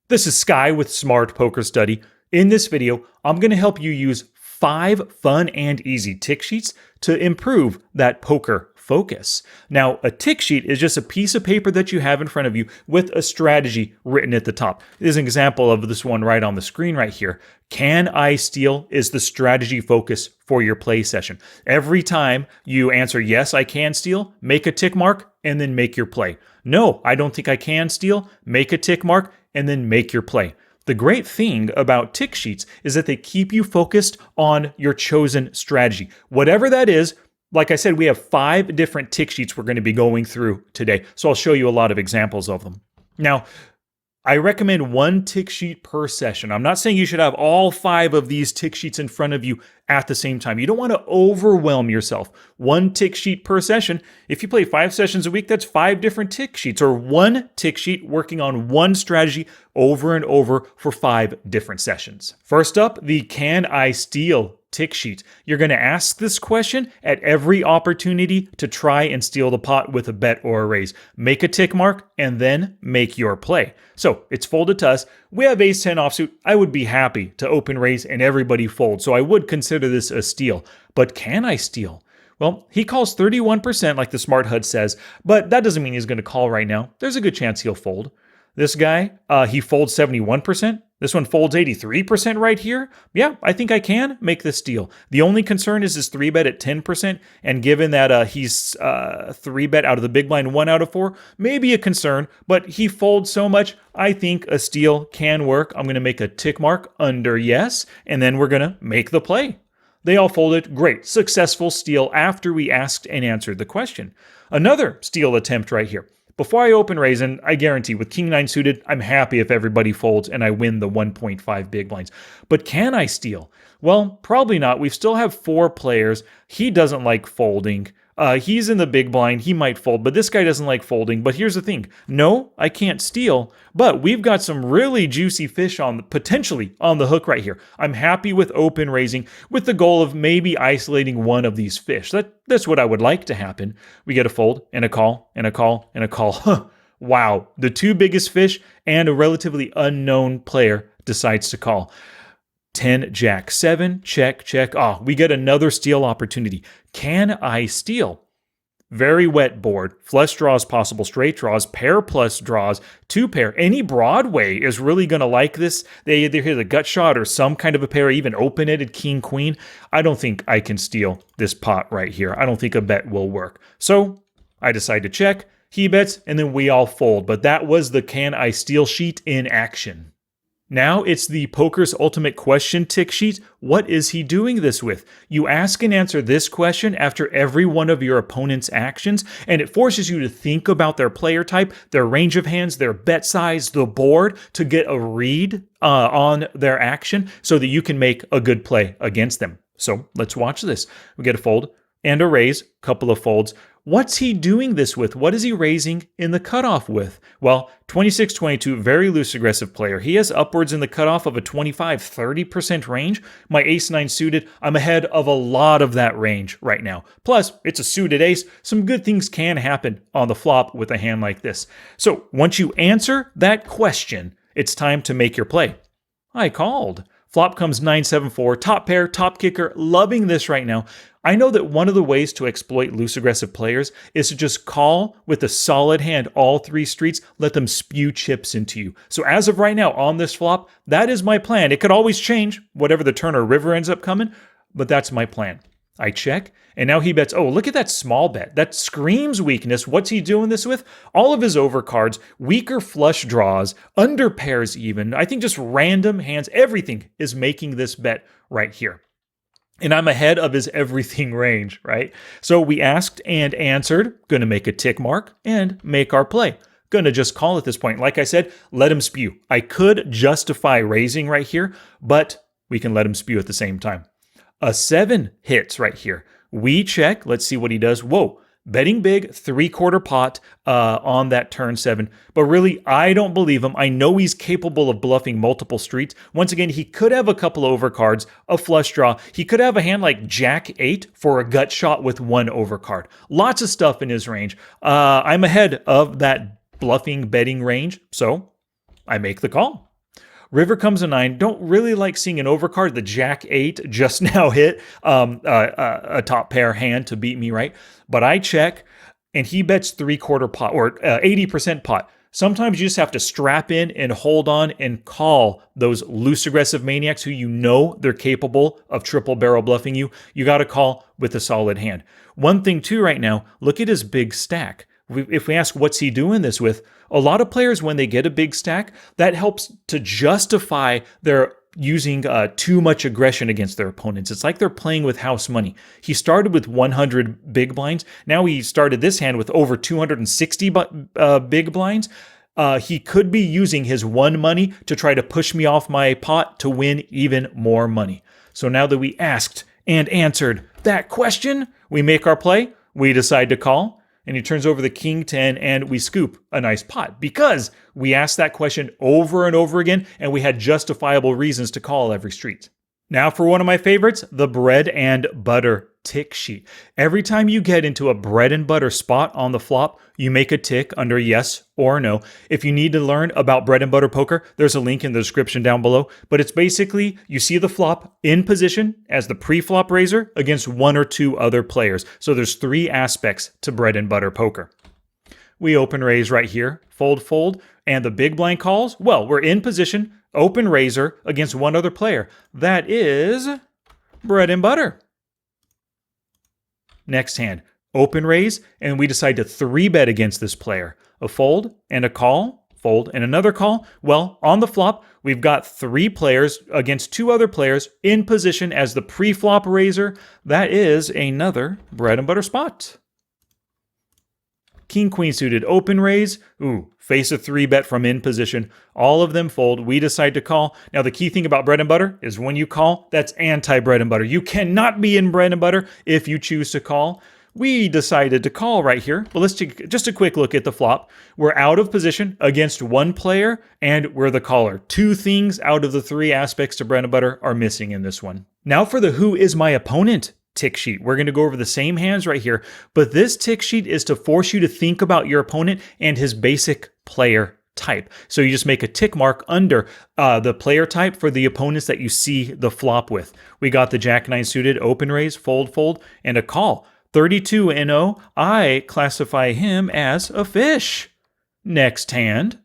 This is Sky with Smart Poker Study. In this video, I'm going to help you use 5 fun and easy tick sheets to improve that poker focus. Now, a tick sheet is just a piece of paper that you have in front of you with a strategy written at the top. There's an example of this one right on the screen right here. Can I steal is the strategy focus for your play session. Every time you answer yes, I can steal, make a tick mark and then make your play. No, I don't think I can steal, make a tick mark and then make your play. The great thing about tick sheets is that they keep you focused on your chosen strategy. Whatever that is, like I said, we have 5 different tick sheets we're going to be going through today. So I'll show you a lot of examples of them. Now, I recommend 1 tick sheet per session. I'm not saying you should have all 5 of these tick sheets in front of you at the same time. You don't want to overwhelm yourself. 1 tick sheet per session. If you play 5 sessions a week, that's 5 different tick sheets, or 1 tick sheet working on 1 strategy over and over for 5 different sessions. First up, the Can I Steal tick sheet. You're going to ask this question at every opportunity to try and steal the pot with a bet or a raise. Make a tick mark and then make your play. So it's folded to us. We have ace-10 offsuit. I would be happy to open raise and everybody fold. So I would consider this a steal. But can I steal? Well, he calls 31% like the Smart HUD says, but that doesn't mean he's going to call right now. There's a good chance he'll fold. This guy, he folds 71%. This one folds 83% right here. Yeah, I think I can make this deal. The only concern is his 3-bet at 10%, and given that he's 3-bet out of the big blind 1 out of 4, maybe a concern, but he folds so much, I think a steal can work. I'm going to make a tick mark under yes, and then we're going to make the play. They all folded. Great. Successful steal after we asked and answered the question. Another steal attempt right here. Before I open raise, and I guarantee with King 9 suited, I'm happy if everybody folds and I win the 1.5 big blinds. But can I steal? Well, probably not. We still have 4 players. He doesn't like folding. He's in the big blind. He might fold, but this guy doesn't like folding. But here's the thing. No, I can't steal, but we've got some really juicy fish potentially on the hook right here. I'm happy with open raising with the goal of maybe isolating one of these fish. That's what I would like to happen. We get a fold and a call and a call and a call. Huh. Wow. The 2 biggest fish and a relatively unknown player decides to call. 10, jack, 7, check, check. We get another steal opportunity. Can I steal? Very wet board. Flush draws possible, straight draws, pair plus draws, 2 pair. Any Broadway is really going to like this. They either hit a gut shot or some kind of a pair, even open-ended king, queen. I don't think I can steal this pot right here. I don't think a bet will work. So I decide to check. He bets, and then we all fold. But that was the Can I Steal sheet in action. Now it's the Poker's Ultimate Question tick sheet. What is he doing this with? You ask and answer this question after every one of your opponent's actions, and it forces you to think about their player type, their range of hands, their bet size, the board, to get a read on their action so that you can make a good play against them. So let's watch this. We get a fold and a raise, couple of folds. What's he doing this with? What is he raising in the cutoff with? Well, 26-22, very loose aggressive player. He has upwards in the cutoff of a 25-30% range. My ace-9 suited, I'm ahead of a lot of that range right now. Plus, it's a suited ace. Some good things can happen on the flop with a hand like this. So once you answer that question, it's time to make your play. I called. Flop comes 9-7-4, top pair, top kicker, loving this right now. I know that one of the ways to exploit loose aggressive players is to just call with a solid hand all 3 streets, let them spew chips into you. So as of right now on this flop, that is my plan. It could always change, whatever the turn or river ends up coming, but that's my plan. I check, and now he bets. Oh, look at that small bet. That screams weakness. What's he doing this with? All of his overcards, weaker flush draws, under pairs even. I think just random hands. Everything is making this bet right here. And I'm ahead of his everything range, right? So we asked and answered. Going to make a tick mark and make our play. Going to just call at this point. Like I said, let him spew. I could justify raising right here, but we can let him spew at the same time. A 7 hits right here. We check. Let's see what he does. Whoa. Betting big, 3/4 pot on that turn 7. But really, I don't believe him. I know he's capable of bluffing multiple streets. Once again, he could have a couple overcards, a flush draw. He could have a hand like Jack 8 for a gut shot with 1 overcard. Lots of stuff in his range. I'm ahead of that bluffing betting range, so I make the call. River comes a 9. Don't really like seeing an overcard. The Jack 8 just now hit a top pair hand to beat me, right? But I check, and he bets 3/4 pot or 80% pot. Sometimes you just have to strap in and hold on and call those loose aggressive maniacs who you know they're capable of triple barrel bluffing you. You got to call with a solid hand. One thing too right now, look at his big stack. If we ask what's he doing this with, a lot of players, when they get a big stack, that helps to justify their using too much aggression against their opponents. It's like they're playing with house money. He started with 100 big blinds. Now he started this hand with over 260 big blinds. He could be using his one money to try to push me off my pot to win even more money. So now that we asked and answered that question, we make our play, we decide to call, and he turns over the king 10, and we scoop a nice pot because we asked that question over and over again, and we had justifiable reasons to call every street. Now for one of my favorites, the bread and butter tick sheet. Every time you get into a bread and butter spot on the flop, you make a tick under yes or no. If you need to learn about bread and butter poker, there's a link in the description down below. But it's basically, you see the flop in position as the pre-flop raiser against one or two other players. So there's 3 aspects to bread and butter poker. We open raise right here, fold, fold, and the big blind calls. Well, we're in position, open raiser against one other player. That is bread and butter. Next hand, open raise, and we decide to 3-bet against this player. A fold and a call, fold and another call. Well, on the flop, we've got 3 players against 2 other players in position as the pre-flop raiser. That is another bread and butter spot. King, queen suited, open raise. Ooh, face a 3-bet from in position. All of them fold. We decide to call. Now, the key thing about bread and butter is when you call, that's anti-bread and butter. You cannot be in bread and butter if you choose to call. We decided to call right here, but let's take just a quick look at the flop. We're out of position against one player, and we're the caller. 2 things out of the 3 aspects to bread and butter are missing in this one. Now for the who is my opponent tick sheet. We're going to go over the same hands right here, but this tick sheet is to force you to think about your opponent and his basic player type. So you just make a tick mark under the player type for the opponents that you see the flop with. We got the Jack 9 suited, open raise, fold, fold, and a call. 32-0, I classify him as a fish. Next hand,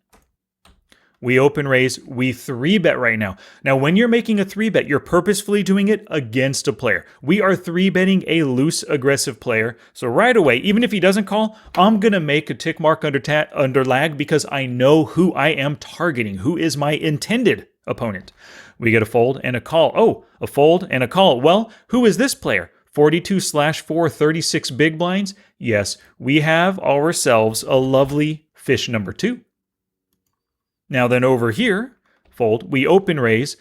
we open raise, we 3-bet right now. Now, when you're making a 3-bet, you're purposefully doing it against a player. We are 3-betting a loose, aggressive player. So right away, even if he doesn't call, I'm going to make a tick mark under lag because I know who I am targeting, who is my intended opponent. We get a fold and a call. Oh, a fold and a call. Well, who is this player? 42/4, 36 big blinds. Yes, we have ourselves a lovely fish number 2. Now then over here, fold, we open raise.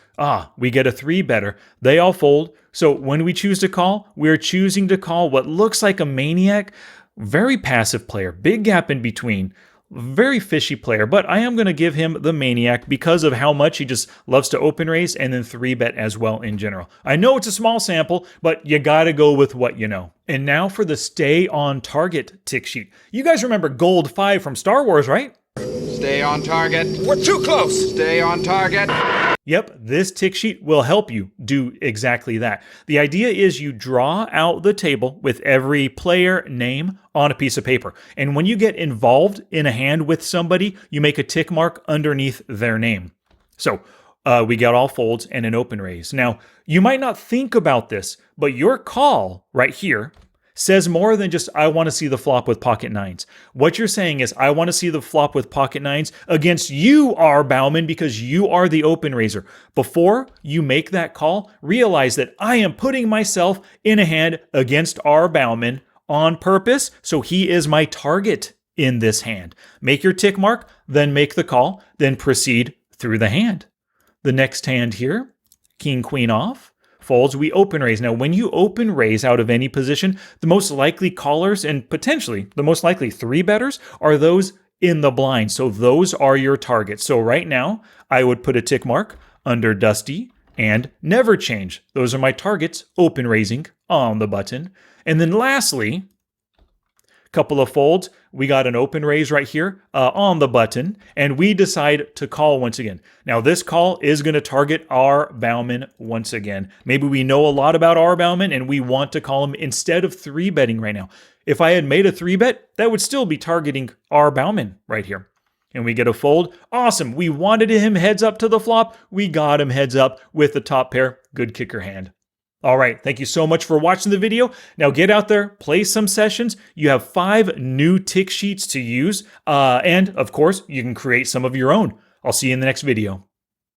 We get a 3-better. They all fold. So when we choose to call, we're choosing to call what looks like a maniac, very passive player, big gap in between, very fishy player, but I am going to give him the maniac because of how much he just loves to open raise and then 3-bet as well in general. I know it's a small sample, but you got to go with what you know. And now for the stay on target tick sheet. You guys remember Gold 5 from Star Wars, right? Stay on target. We're too close. Stay on target. Yep, this tick sheet will help you do exactly that. The idea is you draw out the table with every player name on a piece of paper. And when you get involved in a hand with somebody, you make a tick mark underneath their name. So we got all folds and an open raise. Now, you might not think about this, but your call right here says more than just, I want to see the flop with pocket 9s. What you're saying is, I want to see the flop with pocket 9s against you, R. Bauman, because you are the open raiser. Before you make that call, realize that I am putting myself in a hand against R. Bauman on purpose, so he is my target in this hand. Make your tick mark, then make the call, then proceed through the hand. The next hand here, king, queen off. Folds, we open raise. Now, when you open raise out of any position, the most likely callers and potentially the most likely 3-betters are those in the blind. So those are your targets. So right now, I would put a tick mark under Dusty and never change. Those are my targets, open raising on the button. And then lastly, couple of folds. We got an open raise right here on the button, and we decide to call once again. Now, this call is going to target R. Bauman once again. Maybe we know a lot about R. Bauman, and we want to call him instead of 3-betting right now. If I had made a 3-bet, that would still be targeting R. Bauman right here. And we get a fold. Awesome. We wanted him heads up to the flop. We got him heads up with the top pair. Good kicker hand. All right, thank you so much for watching the video. Now get out there, play some sessions. You have 5 new tick sheets to use. And of course, you can create some of your own. I'll see you in the next video.